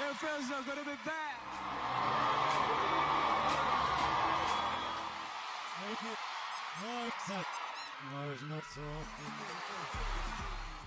It feels so good to be back.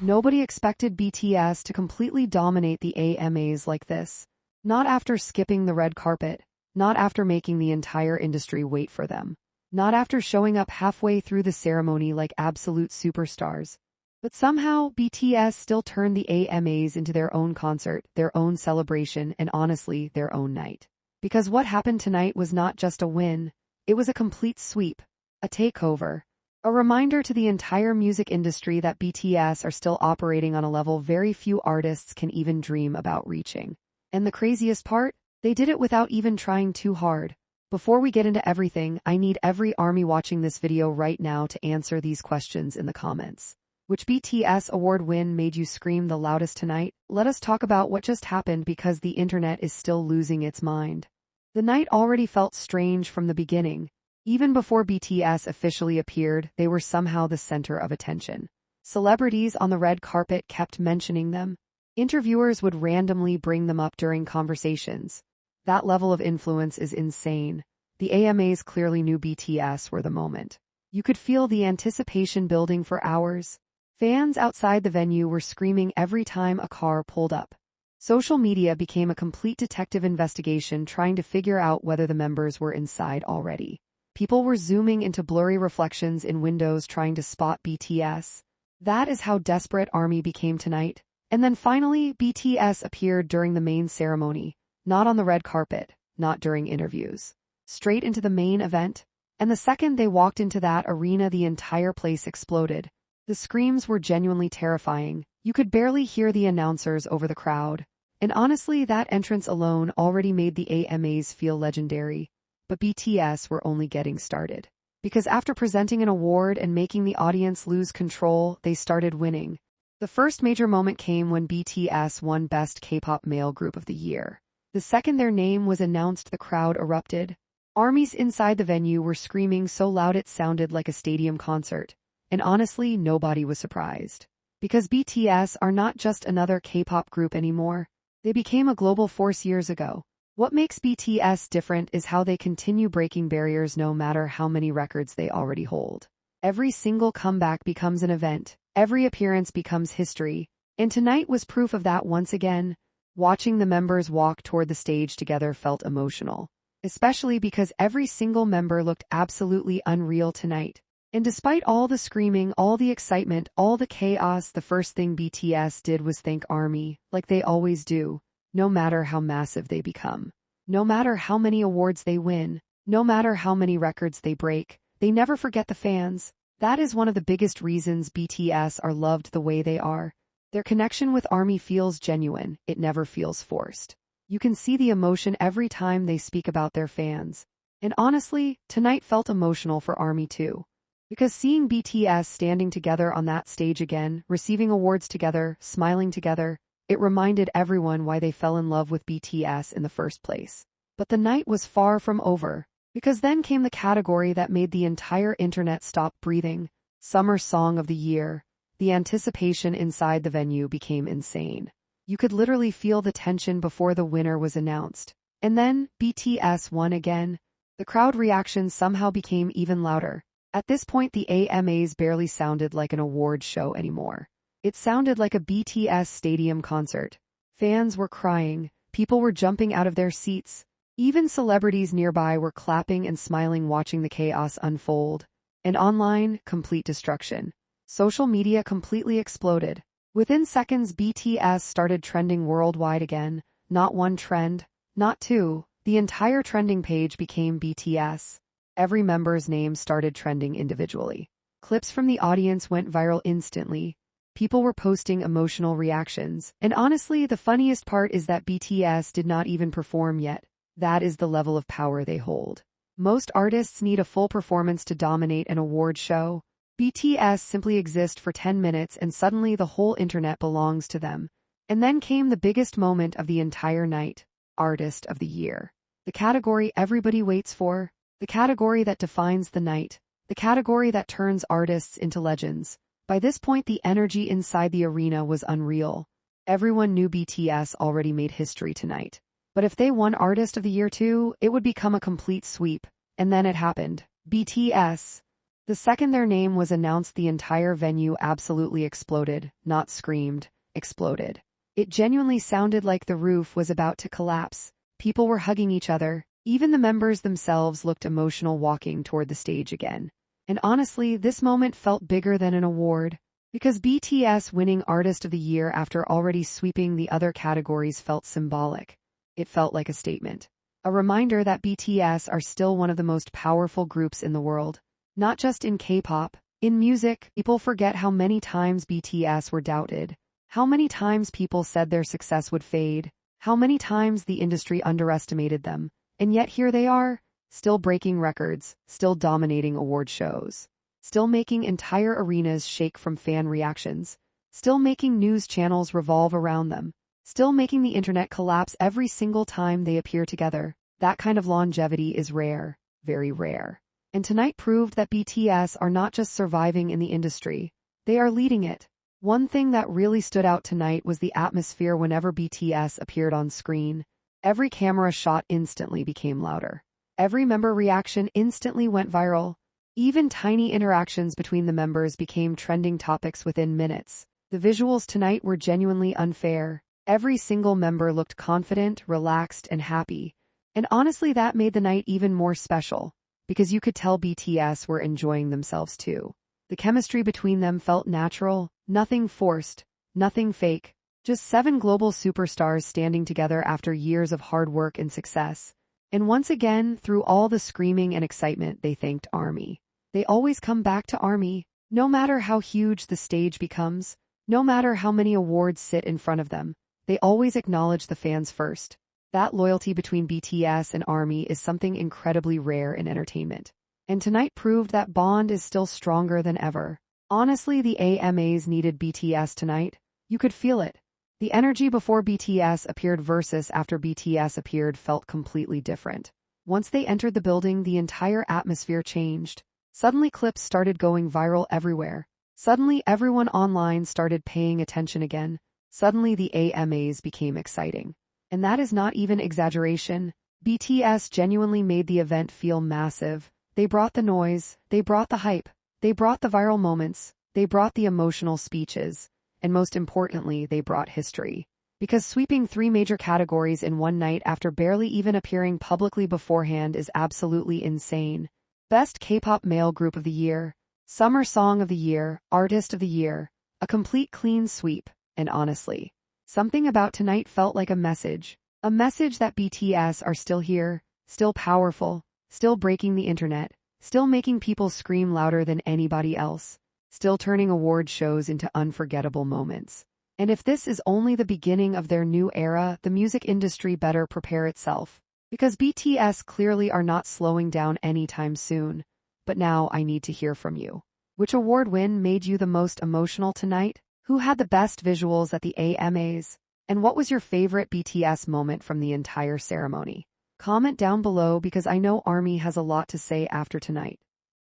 Nobody expected BTS to completely dominate the AMAs like this. Not after skipping the red carpet, not after making the entire industry wait for them, not after showing up halfway through the ceremony like absolute superstars. But somehow, BTS still turned the AMAs into their own concert, their own celebration, and honestly, their own night. Because what happened tonight was not just a win, it was a complete sweep, a takeover. A reminder to the entire music industry that BTS are still operating on a level very few artists can even dream about reaching. And the craziest part? They did it without even trying too hard. Before we get into everything, I need every ARMY watching this video right now to answer these questions in the comments. Which BTS award win made you scream the loudest tonight? Let us talk about what just happened because the internet is still losing its mind. The night already felt strange from the beginning. Even before BTS officially appeared, they were somehow the center of attention. Celebrities on the red carpet kept mentioning them. Interviewers would randomly bring them up during conversations. That level of influence is insane. The AMAs clearly knew BTS were the moment. You could feel the anticipation building for hours. Fans outside the venue were screaming every time a car pulled up. Social media became a complete detective investigation trying to figure out whether the members were inside already. People were zooming into blurry reflections in windows trying to spot BTS. That is how desperate ARMY became tonight. And then finally, BTS appeared during the main ceremony, not on the red carpet, not during interviews. Straight into the main event. And the second they walked into that arena, the entire place exploded. The screams were genuinely terrifying. You could barely hear the announcers over the crowd. And honestly, that entrance alone already made the AMAs feel legendary. But BTS were only getting started. Because after presenting an award and making the audience lose control, they started winning. The first major moment came when BTS won Best K-pop Male Group of the Year. The second their name was announced, the crowd erupted. ARMYs inside the venue were screaming so loud it sounded like a stadium concert. And honestly, nobody was surprised. Because BTS are not just another K-pop group anymore. They became a global force years ago. What makes BTS different is how they continue breaking barriers no matter how many records they already hold. Every single comeback becomes an event. Every appearance becomes history. And tonight was proof of that once again. Watching the members walk toward the stage together felt emotional. Especially because every single member looked absolutely unreal tonight. And despite all the screaming, all the excitement, all the chaos, the first thing BTS did was thank ARMY, like they always do. No matter how massive they become, no matter how many awards they win, no matter how many records they break, they never forget the fans. That is one of the biggest reasons BTS are loved the way they are. Their connection with ARMY feels genuine, it never feels forced. You can see the emotion every time they speak about their fans. And honestly, tonight felt emotional for ARMY too. Because seeing BTS standing together on that stage again, receiving awards together, smiling together, it reminded everyone why they fell in love with BTS in the first place. But the night was far from over, because then came the category that made the entire internet stop breathing. Summer Song of the Year. The anticipation inside the venue became insane. You could literally feel the tension before the winner was announced. And then, BTS won again. The crowd reaction somehow became even louder. At this point, the AMAs barely sounded like an award show anymore. It sounded like a BTS stadium concert. Fans were crying, people were jumping out of their seats. Even celebrities nearby were clapping and smiling watching the chaos unfold. And online, complete destruction. Social media completely exploded. Within seconds, BTS started trending worldwide again. Not one trend, not two. The entire trending page became BTS. Every member's name started trending individually. Clips from the audience went viral instantly. People were posting emotional reactions. And honestly, the funniest part is that BTS did not even perform yet. That is the level of power they hold. Most artists need a full performance to dominate an award show. BTS simply exist for 10 minutes and suddenly the whole internet belongs to them. And then came the biggest moment of the entire night. Artist of the Year. The category everybody waits for. The category that defines the night. The category that turns artists into legends. By this point, the energy inside the arena was unreal. Everyone knew BTS already made history tonight. But if they won Artist of the Year too, it would become a complete sweep. And then it happened. BTS. The second their name was announced, the entire venue absolutely exploded, not screamed, exploded. It genuinely sounded like the roof was about to collapse. People were hugging each other. Even the members themselves looked emotional walking toward the stage again. And honestly, this moment felt bigger than an award. Because BTS winning Artist of the Year after already sweeping the other categories felt symbolic. It felt like a statement. A reminder that BTS are still one of the most powerful groups in the world. Not just in K-pop. In music, people forget how many times BTS were doubted. How many times people said their success would fade. How many times the industry underestimated them. And yet here they are, still breaking records, still dominating award shows. Still making entire arenas shake from fan reactions. Still making news channels revolve around them. Still making the internet collapse every single time they appear together. That kind of longevity is rare, very rare. And tonight proved that BTS are not just surviving in the industry, they are leading it. One thing that really stood out tonight was the atmosphere whenever BTS appeared on screen. Every camera shot instantly became louder. Every member reaction instantly went viral. Even tiny interactions between the members became trending topics within minutes. The visuals tonight were genuinely unfair. Every single member looked confident, relaxed, and happy. And honestly, that made the night even more special, because you could tell BTS were enjoying themselves too. The chemistry between them felt natural, nothing forced, nothing fake. Just 7 global superstars standing together after years of hard work and success. And once again, through all the screaming and excitement, they thanked ARMY. They always come back to ARMY, no matter how huge the stage becomes, no matter how many awards sit in front of them. They always acknowledge the fans first. That loyalty between BTS and ARMY is something incredibly rare in entertainment. And tonight proved that bond is still stronger than ever. Honestly, the AMAs needed BTS tonight. You could feel it. The energy before BTS appeared versus after BTS appeared felt completely different. Once they entered the building, the entire atmosphere changed. Suddenly clips started going viral everywhere. Suddenly everyone online started paying attention again. Suddenly the AMAs became exciting. And that is not even exaggeration. BTS genuinely made the event feel massive. They brought the noise, they brought the hype, they brought the viral moments, they brought the emotional speeches, and most importantly, they brought history. Because sweeping 3 major categories in one night after barely even appearing publicly beforehand is absolutely insane. Best K-pop Male Group of the Year, Summer Song of the Year, Artist of the Year, a complete clean sweep, and honestly, something about tonight felt like a message that BTS are still here, still powerful, still breaking the internet, still making people scream louder than anybody else, still turning award shows into unforgettable moments. And if this is only the beginning of their new era, the music industry better prepare itself. Because BTS clearly are not slowing down anytime soon. But now I need to hear from you. Which award win made you the most emotional tonight? Who had the best visuals at the AMAs? And what was your favorite BTS moment from the entire ceremony? Comment down below because I know ARMY has a lot to say after tonight.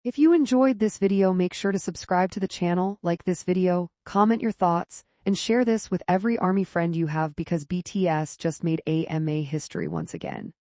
If you enjoyed this video, make sure to subscribe to the channel, like this video, comment your thoughts, and share this with every ARMY friend you have because BTS just made AMA history once again.